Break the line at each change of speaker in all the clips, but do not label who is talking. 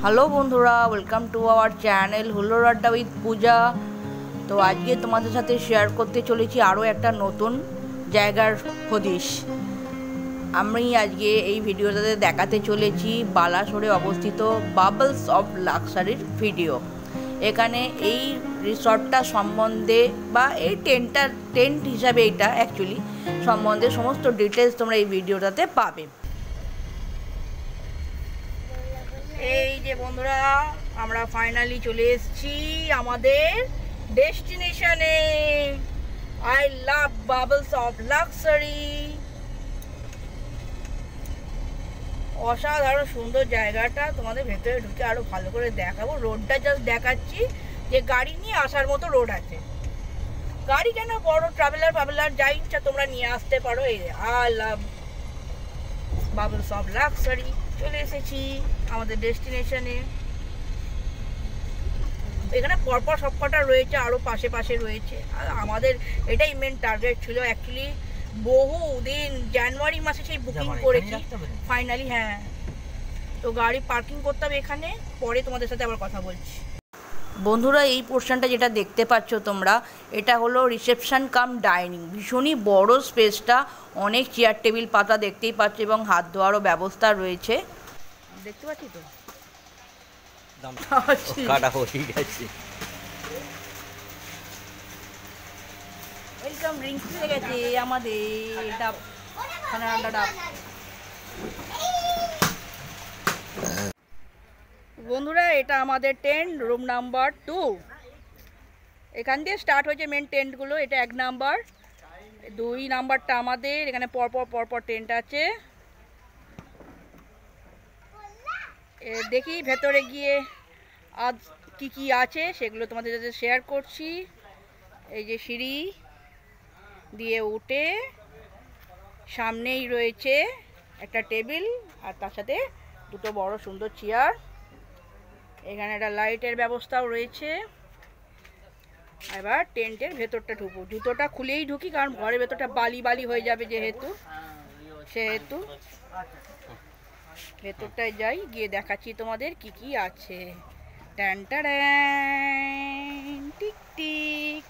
Hello বন্ধুরা, welcome to our channel হুল্লোড় আড্ডা উইথ পূজা। তো আজকে তোমাদের সাথে শেয়ার করতে চলেছি আরও একটা নতুন জায়গার হদিশ। আমি আজকে এই ভিডিওটাতে দেখাতে চলেছি বালাসোরে অবস্থিত বাবলস অফ লাক্সারির ভিডিও। এখানে এই রিসর্টটা সম্বন্ধে বা এই টেন্ট হিসাবে এটা অ্যাকচুয়ালি সম্বন্ধে সমস্ত ডিটেলস তোমরা এই ভিডিওটাতে পাবে। এই যে বন্ধুরা, আমরা ফাইনালি চলে এসেছি আমাদের ডেস্টিনেশনে। I love bubbles of luxury. অসাধারণ সুন্দর জায়গাটা, তোমাদের ভেতরে ঢুকে আরো ভালো করে দেখাবো। রোডটা জাস্ট দেখাচ্ছি যে গাড়ি নিয়ে আসার মতো রোড আছে। গাড়ি কেন, বড় ট্রাভেলার যা ইচ্ছা তোমরা নিয়ে আসতে পারো। এই I love bubbles of luxury. চলে এসেছি আমাদের ডেস্টিনেশনে। এখানে পরপর সবকটা রয়েছে, আরও পাশে পাশে রয়েছে। আর আমাদের এটাই মেন টার্গেট ছিল অ্যাকচুয়ালি। বহু দিন জানুয়ারি মাসে সেই বুকিং করেছি ফাইনালি। হ্যাঁ, তো গাড়ি পার্কিং করতে হবে এখানে, পরে তোমাদের সাথে আবার কথা বলছি। বন্ধুরা, এই পোর্শনটা যেটা দেখতে পাচ্ছ তোমরা, এটা হলো রিসেপশন কাম ডাইনিং। ভীষণই বড় স্পেসটা, অনেক চেয়ার টেবিল পাতা দেখতেই পাচ্ছ এবং হাত ধোয়ারও ব্যবস্থা রয়েছে। দেখতে পাচ্ছি তো ওয়েলকাম ড্রিঙ্কস হয়ে গেছে আমাদের। ডাব ঠান্ডা ডাব। বন্ধুরা, এটা আমাদের টেন্ট, রুম নাম্বার 2। এখান দিয়ে স্টার্ট হয়েছে মেন টেন্টগুলো। এটা 1 নাম্বার, 2 নাম্বারটা আমাদের। এখানে পরপর টেন্ট আছে। দেখি ভেতরে গিয়ে আজ কি আছে সেগুলো তোমাদের সাথে শেয়ার করছি। এই যে সিঁড়ি দিয়ে উঠে সামনেই রয়েছে একটা টেবিল, আর তার সাথে দুটো বড় সুন্দর চেয়ার। এখানে একটা লাইটের ব্যবস্থাও রয়েছে। এবার টেন্টের ভেতরটা ঢুকবো। জুতোটা খুলেই ঢুকি, কারণ ঘরের ভেতরটা বালি হয়ে যাবে সেহেতু ভেতরটায় যাই, গিয়ে দেখাচ্ছি তোমাদের কি আছে। Tick tick.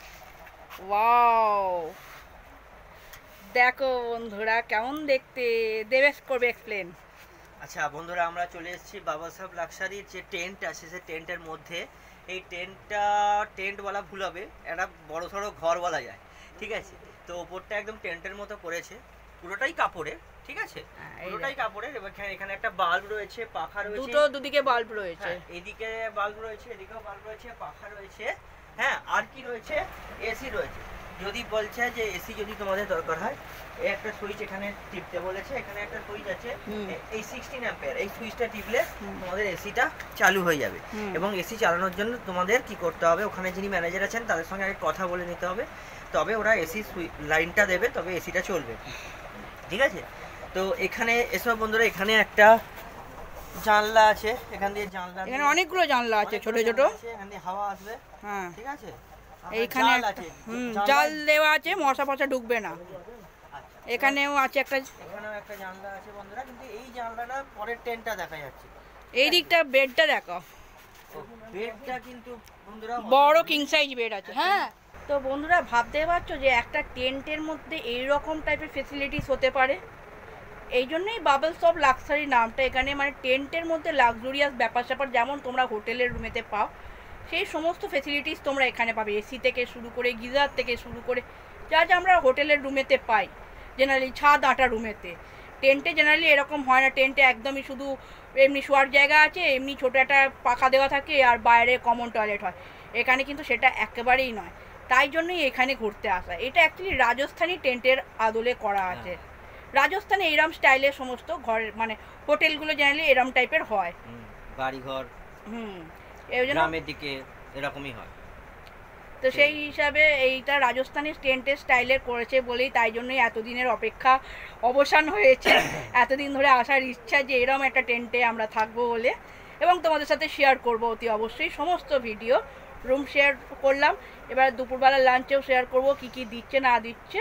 ওয়াও, দেখো বন্ধুরা কেমন দেখতে। দেবেশ করবে এক্সপ্লেন।
আচ্ছা বন্ধুরা, আমরা চলে এসেছি বাবলস অফ লাক্সারির যে টেন্ট আছে সেই টেন্টের মধ্যে। এই টেন্ট বলা ভুল হবে, একটা বড় সড়ো ঘর বলা যায়, ঠিক আছে। তো ওপরটা একদম টেন্টের মতো করেছে, পুরোটাই কাপড়ের, ঠিক আছে, পুরোটাই কাপড়ের। এখানে একটা বাল্ব রয়েছে, পাখা রয়েছে,
দুদিকে বাল্ব রয়েছে।
এদিকে বাল্ব রয়েছে, এদিকেও বাল্ব রয়েছে, পাখা রয়েছে। হ্যাঁ, আর কি রয়েছে, এসি রয়েছে। যদি বলছে যে এসি যদি তোমাদের দরকার হয়, এই একটা সুইচ এখানে টিপতে বলেছে। এখানে একটা সুইচ আছে, এই 16 অ্যাম্পিয়ার। এই সুইচটা টিপলে তোমাদের এসিটা চালু হয়ে যাবে। এবং এসি চালানোর জন্য তোমাদের কি করতে হবে, ওখানে যিনি ম্যানেজার আছেন তাদের সঙ্গে আগে কথা বলে নিতে হবে, তবে ওরা এসি লাইনটা দেবে, তবে এসিটা চলবে, ঠিক আছে। তো এখানে এসব বন্ধুরা, এখানে একটা জানলা আছে, এখান দিয়ে
এখানে অনেকগুলো জানলা আছে, ছোট ছোট।
এখান দিয়ে হাওয়া আসবে, হ্যাঁ, ঠিক আছে।
এইখানে জাল দেওয়া আছে, মশা ফশা ঢুকবে না। এখানেও আছে
এখানেও একটা জানলা আছে বন্ধুরা, কিন্তু এই জানলাটা পরের টেন্টটা দেখা যাচ্ছে।
এই দিকটা বেডটা দেখো,
বেডটা কিন্তু বন্ধুরা
বড় কিং সাইজ বেড আছে। হ্যাঁ, তো বন্ধুরা ভাবতে পারছো যে একটা টেন্টের মধ্যে এই রকম টাইপের ফেসিলিটিস হতে পারে। এই জন্যই বাবলস অফ লাক্সারি নামটা। এখানে মানে টেন্টের মধ্যে লাক্সুরিয়াস ব্যাপার স্যাপার যেমন তোমরা হোটেলের রুমেতে পাও, সেই সমস্ত ফেসিলিটিস তোমরা এখানে পাবে। এসি থেকে শুরু করে, গিজার থেকে শুরু করে, যা আমরা হোটেলের রুমেতে পাই জেনারেলি, ছাদ আঁটা রুমেতে। টেন্টে জেনারেলি এরকম হয় না। টেন্টে একদমই শুধু এমনি শোয়ার জায়গা আছে, এমনি ছোটো একটা পাখা দেওয়া থাকে, আর বাইরে কমন টয়লেট হয়। এখানে কিন্তু সেটা একেবারেই নয়। তাই জন্যই এখানে ঘুরতে আসা। এটা অ্যাকচুয়ালি রাজস্থানী টেন্টের আদলে করা আছে। রাজস্থানে এরম স্টাইলের সমস্ত ঘরের মানে হোটেলগুলো জেনারেলি এরম টাইপের হয়,
বাড়িঘর। গ্রামের দিকে এরকমই হয়।
তো সেই হিসাবে এইটা রাজস্থানী টেন্টের স্টাইলের করেছে বলেই তাই জন্যই এতদিনের অপেক্ষা অবসান হয়েছে। এতদিন ধরে আসার ইচ্ছা যে এরম একটা টেন্টে আমরা থাকবো বলে, এবং তোমাদের সাথে শেয়ার করবো অতি অবশ্যই সমস্ত ভিডিও। রুম শেয়ার করলাম, এবার দুপুরবেলা লাঞ্চেও শেয়ার করবো কি দিচ্ছে না দিচ্ছে।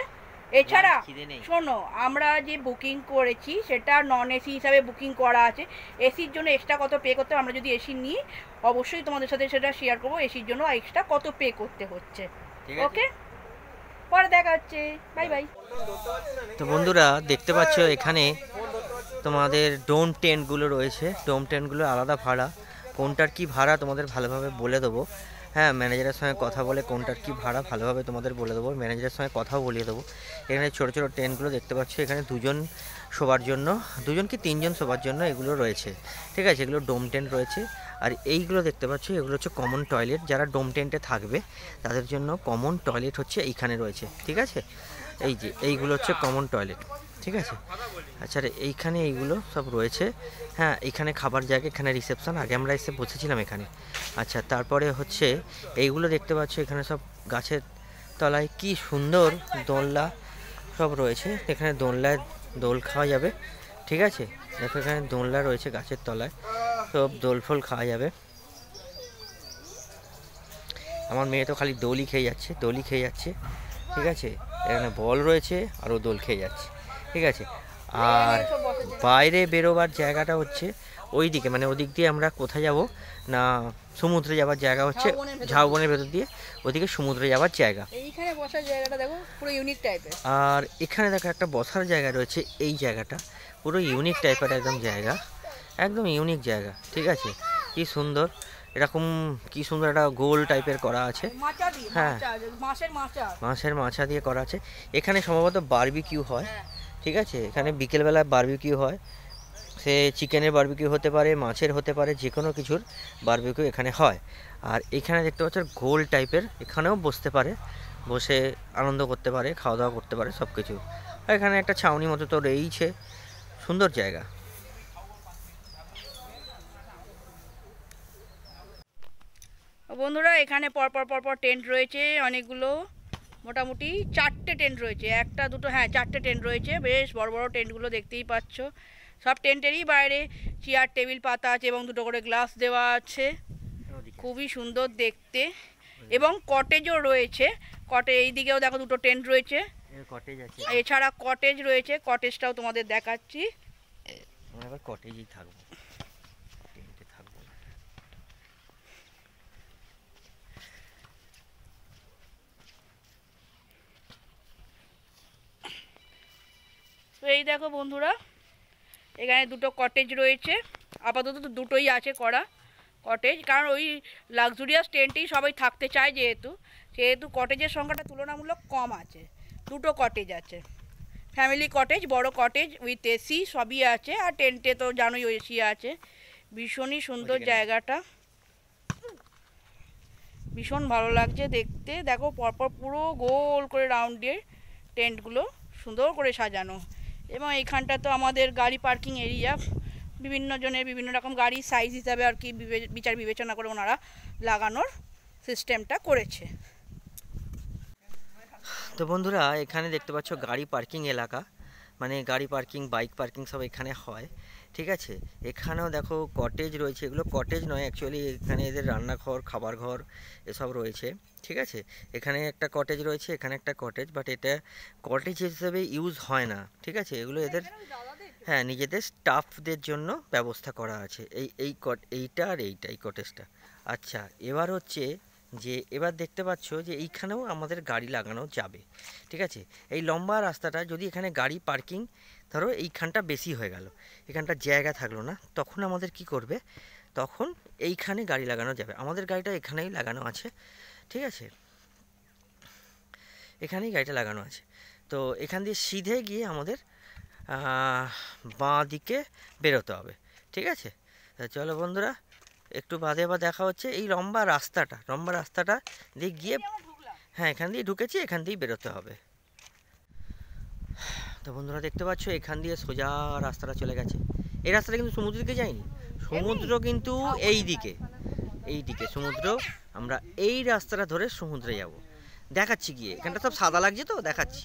এছাড়া
খিদে নেই।
শোনো, আমরা যে বুকিং করেছি সেটা নন এসি হিসাবে বুকিং করা আছে। এসির জন্য এক্সট্রা কত পে করতে হবে, আমরা যদি এসি নিই অবশ্যই তোমাদের সাথে সেটা শেয়ার করবো, এসির জন্য এক্সট্রা কত পে করতে হচ্ছে। ওকে, পরে দেখা হচ্ছে, বাই বাই।
তো বন্ধুরা দেখতে পাচ্ছ এখানে তোমাদের ডোম টেন্টগুলো রয়েছে। ডোম টেন্টগুলো আলাদা ভাড়া, কোনটার কি ভাড়া তোমাদের ভালোভাবে বলে দেবো। হ্যাঁ, ম্যানেজারের সঙ্গে কথা বলে কোনটার কি ভাড়া ভালোভাবে তোমাদের বলে দেবো, ম্যানেজারের সঙ্গে কথাও বলিয়ে দেবো। এখানে ছোটো ছোটো টেন্টগুলো দেখতে পাচ্ছ, এখানে 2 জন শোবার জন্য, 2 জন কি 3 জন শোবার জন্য এগুলো রয়েছে। ঠিক আছে, এগুলো ডোম টেন্ট রয়েছে। আর এইগুলো দেখতে পাচ্ছ এগুলো হচ্ছে কমন টয়লেট, যারা ডোম টেন্টে থাকবে তাদের জন্য কমন টয়লেট হচ্ছে এইখানে রয়েছে। ঠিক আছে, এই যে এইগুলো হচ্ছে কমন টয়লেট। ঠিক আছে, আচ্ছা এইখানে এইগুলো সব রয়েছে। হ্যাঁ, এখানে খাবার জায়গা, এখানে রিসেপশন, আগে আমরা এসে বসেছিলাম এখানে। আচ্ছা, তারপরে হচ্ছে এইগুলো দেখতে পাচ্ছ এখানে সব গাছের তলায় কি সুন্দর দোলনা সব রয়েছে। এখানে দোলনায় দোল খাওয়া যাবে। ঠিক আছে, দেখো এখানে দোলনা রয়েছে গাছের তলায়, সব দোল ফোল খাওয়া যাবে। আমার মেয়ে তো খালি দোলই খেয়ে যাচ্ছে, দোলই খেয়ে যাচ্ছে। ঠিক আছে, এখানে বল রয়েছে আরও দোল খেয়ে যাচ্ছে। ঠিক আছে, আর বাইরে বেরোবার জায়গাটা হচ্ছে ওই দিকে, মানে ওদিক দিয়ে আমরা কোথায় যাব না, সমুদ্রে যাওয়ার জায়গা হচ্ছে ঝাউবনের ভেতর দিয়ে, ওদিকে সমুদ্রে যাওয়ার জায়গা।
এইখানে বসার জায়গাটা দেখো পুরো ইউনিক টাইপের।
আর এখানে দেখো একটা বসার জায়গা রয়েছে, এই জায়গাটা পুরো ইউনিক টাইপের একদম জায়গা, একদম ইউনিক জায়গা। ঠিক আছে, কি সুন্দর, এরকম কি সুন্দর একটা গোল টাইপের করা আছে। হ্যাঁ, মাছের মাছা দিয়ে করা আছে। এখানে সম্ভবত বারবিকিউ হয়। ঠিক আছে, এখানে বিকেলবেলায় বারবিকিউ হয়, সে চিকেনের বারবিকিউ হতে পারে, মাছের হতে পারে, যে কোনো কিছুর বারবিকিউ এখানে হয়। আর এখানে দেখতে পাচ্ছ গোল টাইপের, এখানেও বসতে পারে, বসে আনন্দ করতে পারে, খাওয়া দাওয়া করতে পারে সব কিছু। আর এখানে একটা ছাউনি মতো তো রয়েইছে, সুন্দর জায়গা।
বন্ধুরা এখানে পরপর টেন্ট রয়েছে অনেকগুলো, মোটামুটি 4টে টেন্ট রয়েছে, 1টা 2টো, হ্যাঁ 4টে টেন্ট রয়েছে, বেশ বড় বড় টেন্টগুলো দেখতেই পাচ্ছ। সব টেন্টেরই বাইরে চেয়ার টেবিল পাতা আছে এবং 2টো করে গ্লাস দেওয়া আছে, খুবই সুন্দর দেখতে। এবং কটেজও রয়েছে, এই দিকেও দেখো 2টো টেন্ট রয়েছে, এছাড়া কটেজ রয়েছে, কটেজটাও তোমাদের দেখাচ্ছি।
আমরা কটেজেই থাকবো, টেন্টে থাকবো।
তো এই দেখো বন্ধুরা, এখানে 2টো কটেজ রয়েছে, আপাতত 2টোই আছে করা কটেজ, কারণ ওই লাক্সুরিয়াস টেন্টেই সবাই থাকতে চায়, যেহেতু কটেজের সংখ্যাটা তুলনামূলক কম আছে। 2টো কটেজ আছে, ফ্যামিলি কটেজ, বড় কটেজ উইথ এসি সবই আছে। আর টেন্টে তো জানোই এসি আছে। ভীষণই সুন্দর জায়গাটা, ভীষণ ভালো লাগছে দেখতে। দেখো পরপর পুরো গোল করে রাউন্ড দিয়ে টেন্টগুলো সুন্দর করে সাজানো। এবং এইখানটা তো আমাদের গাড়ি পার্কিং এরিয়া, বিভিন্ন জনের বিভিন্ন রকম গাড়ি সাইজ হিসাবে আর কি বিচার বিবেচনা করে ওনারা লাগানোর সিস্টেমটা করেছে।
তো বন্ধুরা এখানে দেখতে পাচ্ছ গাড়ি পার্কিং এলাকা, মানে গাড়ি পার্কিং, বাইক পার্কিং সব এখানে হয়। ঠিক আছে, এখানেও দেখো কটেজ রয়েছে, এগুলো কটেজ নয় অ্যাকচুয়ালি, এখানে এদের রান্নাঘর, খাবার ঘর এসব রয়েছে। ঠিক আছে, এখানে একটা কটেজ রয়েছে, এখানে একটা কটেজ, বাট এটা কটেজ হিসেবে ইউজ হয় না। ঠিক আছে, এগুলো এদের, হ্যাঁ, নিজেদের স্টাফদের জন্য ব্যবস্থা করা আছে। এইটা আর এইটা, এই কটেজটা। আচ্ছা, এবার হচ্ছে যে এবার দেখতে পাচ্ছ যে এইখানেও আমাদের গাড়ি লাগানো যাবে। ঠিক আছে, এই লম্বা রাস্তাটা যদি এখানে গাড়ি পার্কিং, ধরো এইখানটা বেশি হয়ে গেল, এখানটা জায়গা থাকলো না, তখন আমাদের কি করবে, তখন এইখানে গাড়ি লাগানো যাবে। আমাদের গাড়িটা এখানেই লাগানো আছে। ঠিক আছে, এখানেই গাড়িটা লাগানো আছে। তো এখান দিয়ে সিধে গিয়ে আমাদের বাঁ দিকে বেরোতে হবে। ঠিক আছে, চলো বন্ধুরা, একটু বাদে আবার দেখা হচ্ছে। এই লম্বা রাস্তাটা দিয়ে গিয়ে, হ্যাঁ এখান দিয়ে ঢুকেছি, এখান দিয়েই বেরোতে হবে। তো বন্ধুরা দেখতে পাচ্ছ এখান দিয়ে সোজা রাস্তাটা চলে গেছে। এই রাস্তাটা কিন্তু সমুদ্র দিকে যায়নি, সমুদ্র কিন্তু এই দিকে সমুদ্র। আমরা এই রাস্তাটা ধরে সমুদ্রে যাব, দেখাচ্ছি গিয়ে। এখানটা সব সাদা লাগছে তো দেখাচ্ছি,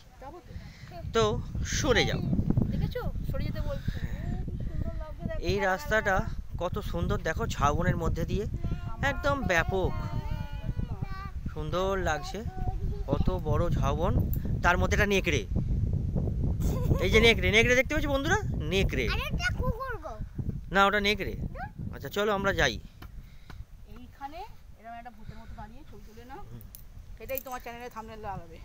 তো সরে যাও। এই রাস্তাটা কত সুন্দর দেখো, ঝাউবনের মধ্যে দিয়ে একদম ব্যাপক সুন্দর লাগছে। কত বড় ঝাউবন, তার মধ্যে একটা নেকড়ে, এই যে নেকড়ে, নেকড়ে দেখতে পাচ্ছি বন্ধুরা, নেকড়ে। না ওটা নেকড়ে। আচ্ছা চলো আমরা যাই।
এইখানে এরকম একটা ভূতের মতো দাঁড়িয়ে ছবি তুলে নাও, এটাই তোমার চ্যানেলে থাম্বনেল লাগাবে।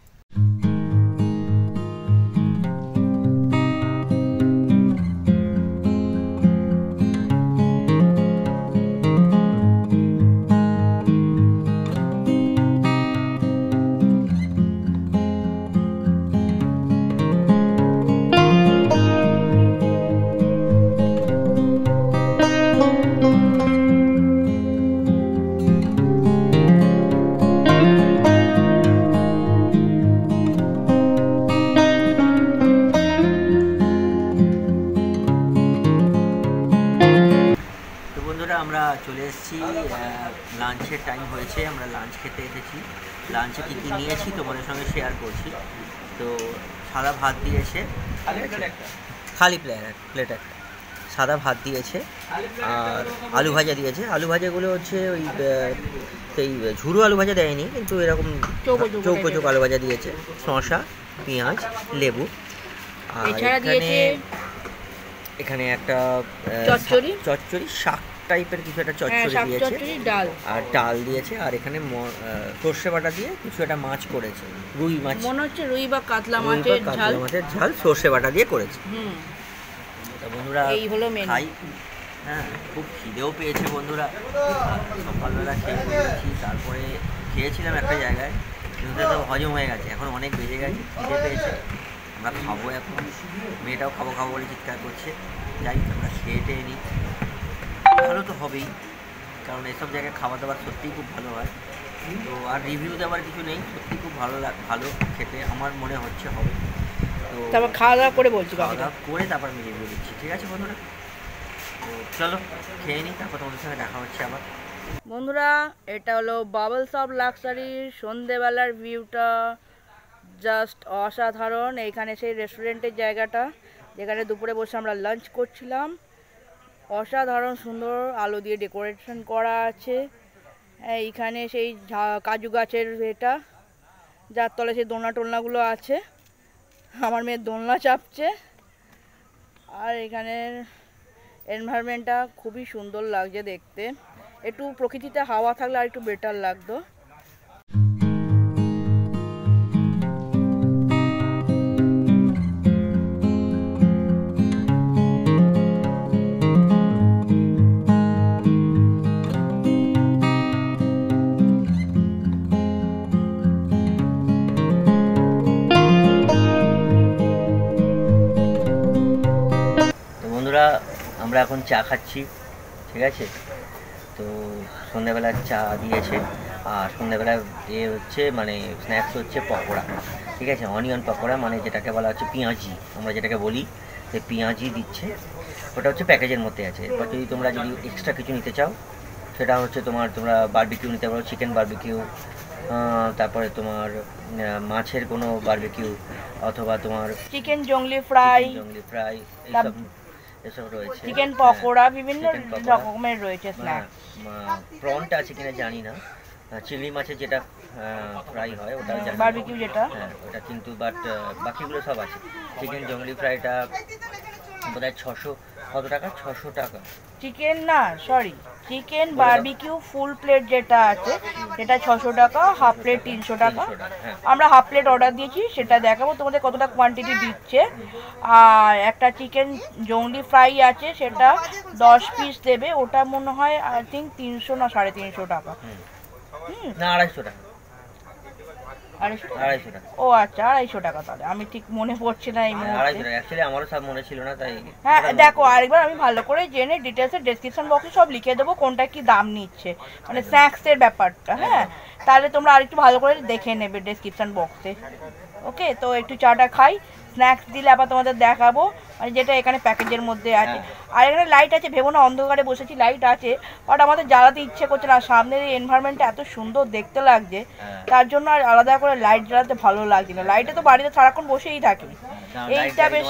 আমরা চলে এসেছি, লাঞ্চের টাইম হয়েছে, আমরা লাঞ্চ খেতে এসেছি। লাঞ্চে কী কী নিয়েছি তোমাদের সঙ্গে শেয়ার করছি। তো সাদা ভাত দিয়েছে, খালি প্লেট একটা সাদা ভাত দিয়েছে, আর আলু ভাজা দিয়েছে। আলু ভাজাগুলো হচ্ছে ওই সেই ঝুরু আলু ভাজা দেয়নি, কিন্তু এরকম চৌকো চৌকো আলু ভাজা দিয়েছে, শসা, পেঁয়াজ, লেবু। আর এখানে একটা চচ্চড়ি শাক টাইপের কিছু একটা চচ্চড়ি দিয়েছে, আর ডাল দিয়েছে। আর এখানে সর্ষে বাটা দিয়ে কিছু একটা মাছ করেছে, রুই মাছ মনে হচ্ছে, রুই বা কাতলা মাছের ঝাল সর্ষে বাটা দিয়ে করেছে। তো বন্ধুরা এই হলো মেনু। হ্যাঁ, খুব খিদেও পেয়েছে বন্ধুরা, সকালবেলা খেয়েছি, তারপরে খেয়েছিলাম একটা জায়গায়, কিন্তু তো হজম হয়ে গেছে, এখন অনেক বেজে গেছে, খিদে পেয়েছে, আমরা খাবো এখন। মেয়েটাও খাবো খাবো বলে চিৎকার করছে। যাই আমরা খেয়ে টেয়ে নিই, ভালো তো হবেই, কারণ এসব জায়গায় খাওয়া দাওয়া সত্যিই খুব ভালো হয়। তো আর রিভিউ দেওয়ার কিছু নেই, সত্যি খুব ভালো খেতে আমার মনে হচ্ছে হবে। তো তারপর খাওয়া দাওয়া করে বলছি, খাওয়া দাওয়া করে তারপর আমি রিভিউ দিচ্ছি, ঠিক আছে বন্ধুরা? তো চলো খেয়ে নিই, তারপর তোমাদের সঙ্গে দেখা হচ্ছে আবার।
বন্ধুরা এটা হলো বাবলস অফ লাক্সারির সন্ধেবেলার ভিউটা, জাস্ট অসাধারণ। এইখানে সেই রেস্টুরেন্টের জায়গাটা যেখানে দুপুরে বসে আমরা লাঞ্চ করছিলাম, অসাধারণ সুন্দর আলো দিয়ে ডেকোরেশন করা আছে। এইখানে সেই কাজু গাছের এটা, যার তলে সেই দোলনা টোলনাগুলো আছে, আমার মেয়ের দোলনা চাপছে। আর এখানের এনভায়রনমেন্টটা খুবই সুন্দর লাগছে দেখতে, একটু প্রকৃতিতে হাওয়া থাকলে আর একটু বেটার লাগতো।
আমরা এখন চা খাচ্ছি, ঠিক আছে? তো সন্ধ্যাবেলার চা দিয়েছে, আর সন্ধ্যাবেলা হচ্ছে মানে স্ন্যাক্স হচ্ছে পকোড়া, ঠিক আছে? অনিয়ন পকোড়া, মানে যেটাকে বলা হচ্ছে পেঁয়াজি, আমরা যেটাকে বলি, যে পেঁয়াজি দিচ্ছে, ওটা হচ্ছে প্যাকেজের মধ্যে আছে। এবার যদি তোমরা এক্সট্রা কিছু নিতে চাও, সেটা হচ্ছে তোমরা বারবিকিউ নিতে পারো, চিকেন বারবিকিউ, তারপরে তোমার মাছের কোনো বারবিকিউ, অথবা তোমার
চিকেন জংলি ফ্রাই
এইসব এসব রয়েছে,
চিকেন পকোড়া, বিভিন্ন রকমের রয়েছে স্ন্যাক্স।
প্রনটা আছে কিনা জানি না, চিংড়ি মাছের যেটা ফ্রাই হয় ওটা জানি,
বারবিকিউ যেটা,
হ্যাঁ ওটা, কিন্তু বাট বাকিগুলো সব আছে। চিকেন জংলি ফ্রাইটা বোধহয় 600 কত টাকা, 600 টাকা।
চিকেন না, sorry, chicken barbecue full plate যেটা আছে সেটা 600 টাকা, হাফ প্লেট 300 টাকা। আমরা হাফ প্লেট অর্ডার দিয়েছি, সেটা দেখাবো তোমাদের কতটা কোয়ান্টিটি দিচ্ছে। আর একটা চিকেন জংলি ফ্রাই আছে, সেটা 10 পিস দেবে, ওটা মনে হয় আই থিঙ্ক 300 না 350 টাকা,
না 250 টাকা,
250 টাকা। ও আচ্ছা, 250 টাকা, তাহলে আমি ঠিক মনে পড়ছে না এই মুহূর্তে।
250 টাকা অ্যাকচুয়ালি আমারও সব মনে ছিল না, তাই।
হ্যাঁ দেখো, আরেকবার আমি ভালো করে জেনে ডিটেলসে ডেসক্রিপশন বক্সে সব লিখে দেবো কোনটা কি দাম নিচ্ছে, মানে স্ন্যাক্সের ব্যাপারটা। হ্যাঁ, তাহলে তোমরা আরেকটু ভালো করে দেখে নেবে ডেসক্রিপশন বক্সে। ওকে, তো একটু চাটা খাই, স্ন্যাক্স দিলে আবার তোমাদের দেখাবো, মানে যেটা এখানে প্যাকেজের মধ্যে আছে। আর এখানে লাইট আছে, ভেবো না অন্ধকারে বসেছি, লাইট আছে, বাট আমাদের জ্বালাতে ইচ্ছে করছে না, সামনের এই এনভায়রনমেন্টটা এত সুন্দর দেখতে লাগছে, তার জন্য আর আলাদা করে লাইট জ্বালাতে ভালো লাগছে না। লাইটে তো বাড়িতে সারাক্ষণ বসেই থাকি, এইটা বেশ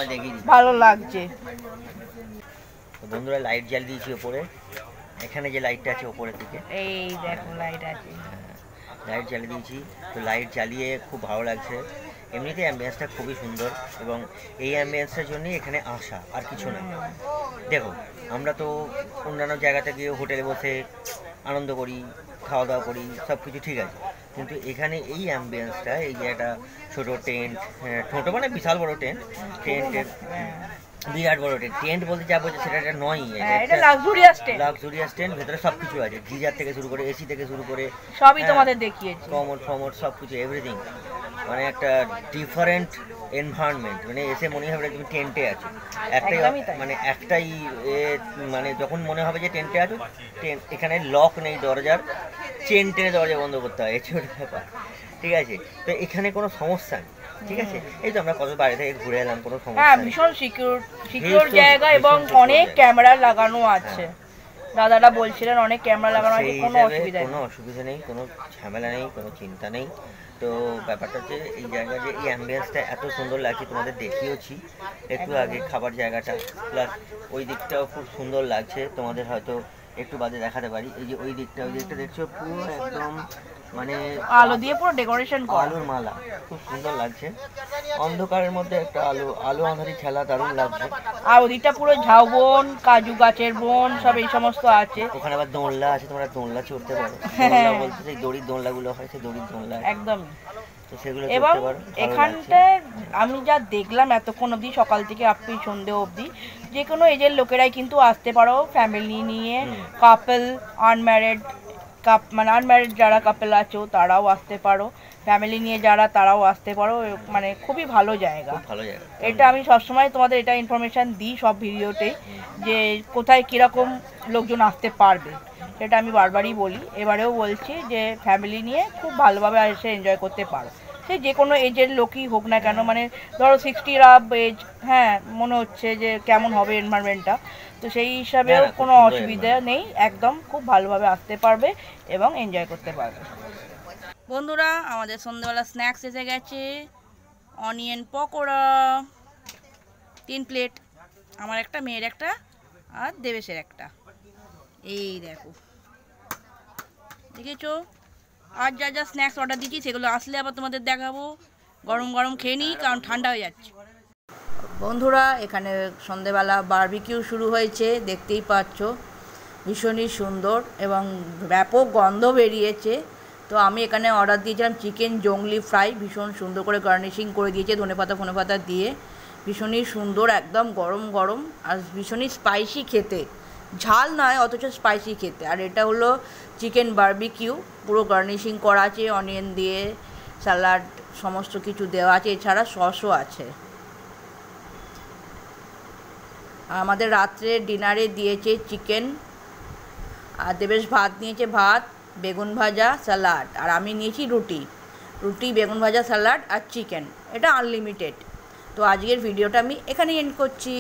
ভালো লাগছে।
বন্ধুরা লাইট জ্বালিয়ে দিয়েছি ওপরে, এখানে যে লাইটটা আছে ওপরের দিকে,
এই দেখো লাইট আছে,
লাইট জ্বালিয়ে দিয়েছি, তো লাইট জ্বালিয়ে খুব ভালো লাগছে। এমনিতে অ্যাম্বিয়েন্সটা খুবই সুন্দর এবং এই অ্যাম্বিয়েন্সটার জন্যই এখানে আসা, আর কিছু না। দেখো আমরা তো অন্যান্য জায়গাতে গিয়ে হোটেলে বসে আনন্দ করি, খাওয়া দাওয়া করি, সব কিছু ঠিক আছে, কিন্তু এখানে এই অ্যাম্বিয়েন্সটা, এই যে একটা ছোটো টেন্ট, ছোটো মানে বিশাল বড় টেন্টের বিরাট বড় টেন্ট বলতে যা বলছে সেটা একটা নয়,
এটা লাক্সুরিয়াস
টেন্ট, ভেতরে সব কিছু আছে, গিজার থেকে শুরু করে এসি থেকে শুরু করে
সবই তোমাদের দেখিয়েছি,
কমোড সব কিছু এভরিথিং, মানে একটা ডিফারেন্ট এনভায়রনমেন্ট, মানে এসে মনে হবে তুমি টেন্টে আছো। একটাই মানে যখন মনে হবে যে টেন্টে আছো, এখানে লক নেই দরজার, চেন টেনে দরজা বন্ধ করতে হয়, এই ছোট ব্যাপার, ঠিক আছে। তো এখানে কোনো সমস্যা নেই, ঠিক আছে। এই তো আমরা কত বাইরে থেকে ঘুরে এলাম, কোনো সমস্যা নেই,
ভীষণ সিকিউর জায়গা এবং অনেক ক্যামেরা লাগানো আছে, দাদারা বলছিলেন অনেক ক্যামেরা লাগানো আছে, কোনো
অসুবিধা নেই, কোনো ঝামেলা নেই, কোনো চিন্তা নেই। তো ব্যাপারটা হচ্ছে এই জায়গা যে এই অ্যাম্বিয়েন্সটা এত সুন্দর লাগছে, তোমাদের দেখিয়েছি একটু আগে খাবার জায়গাটা, প্লাস ওই দিকটাও খুব সুন্দর লাগছে, তোমাদের হয়তো একটু বাদে দেখাতে পারি। এই যে ওই দিকটা দেখছো পুরো একদম মানে
আলো দিয়ে পুরো ডেকোরেশন করা,
আলোর মালা, খুব সুন্দর লাগছে। অন্ধকারের মধ্যে একটা আলো আঁধারি খেলা দারুণ লাগছে।
আর ওদিকটা পুরো ঝাউবন, কাজু গাছের বন, সব এই সমস্ত আছে।
ওখানে আবার দোলনা আছে, তোমরা দোলনা চড়তে পারো, বলতে সেই দড়ির দোলনাগুলো হয়, সেই দড়ির দোলনা
একদম।
সেগুলো
এবং এখানটায় আমি যা দেখলাম এতক্ষণ অবধি, সকাল থেকে আপনি সন্ধে অবধি, যে কোনো এজের লোকেরাই কিন্তু আসতে পারো, ফ্যামিলি নিয়ে, কাপল, আনম্যারিড মানে আনম্যারিড যারা কাপল আছো তারাও আসতে পারো, ফ্যামিলি নিয়ে যারা তারাও আসতে পারো, মানে খুবই ভালো জায়গা। এটা আমি সবসময় তোমাদের এটা ইনফরমেশান দিই সব ভিডিওতেই, যে কোথায় কীরকম লোকজন আসতে পারবে, সেটা আমি বারবারই বলি, এবারেও বলছি যে ফ্যামিলি নিয়ে খুব ভালোভাবে এসে এনজয় করতে পারো, সে যে কোনো এজের লোকই হোক না কেন, মানে ধরো 60 আপ এজ, হ্যাঁ মনে হচ্ছে যে কেমন হবে এনভায়রনমেন্টটা, তো সেই হিসাবেও কোনো অসুবিধা নেই, একদম খুব ভালোভাবে আসতে পারবে এবং এনজয় করতে পারবে। বন্ধুরা আমাদের সন্ধ্যেবেলা স্ন্যাক্স এসে গেছে, অনিয়ন পকোড়া 3 প্লেট, আমার একটা, মেয়ের একটা, আর দেবেশের একটা। এই দেখো দেখেছো, আর যা যা স্ন্যাক্স অর্ডার দিচ্ছি সেগুলো আসলে আবার তোমাদের দেখাবো, গরম গরম খেয়ে নিই কারণ ঠান্ডা হয়ে যাচ্ছে। বন্ধুরা এখানে সন্ধেবেলা বারবিকিউ শুরু হয়েছে, দেখতেই পাচ্ছ, ভীষণই সুন্দর এবং ব্যাপক গন্ধ বেরিয়েছে। তো আমি এখানে অর্ডার দিয়েছিলাম চিকেন জংলি ফ্রাই, ভীষণ সুন্দর করে গার্নিশিং করে দিয়েছে ধনেপাতা দিয়ে, ভীষণই সুন্দর, একদম গরম গরম, আর ভীষণই স্পাইসি খেতে, ঝাল নয় অথচ স্পাইসি খেতে। আর এটা হলো চিকেন বারবিকিউ, পুরো গার্নিশিং করা আছে অনিয়ন দিয়ে, স্যালাড সমস্ত কিছু দেওয়া আছে, এছাড়া সসও আছে। আমাদের রাত্রে ডিনারে দিয়েছে চিকেন, আর দেবেশ ভাত নিয়েছে, ভাত, বেগুন ভাজা, স্যালাড, আর আমি নিয়েছি রুটি, বেগুন ভাজা, স্যালাড আর চিকেন, এটা আনলিমিটেড। তো আজকের ভিডিওটা আমি এখানেই এন্ড করছি।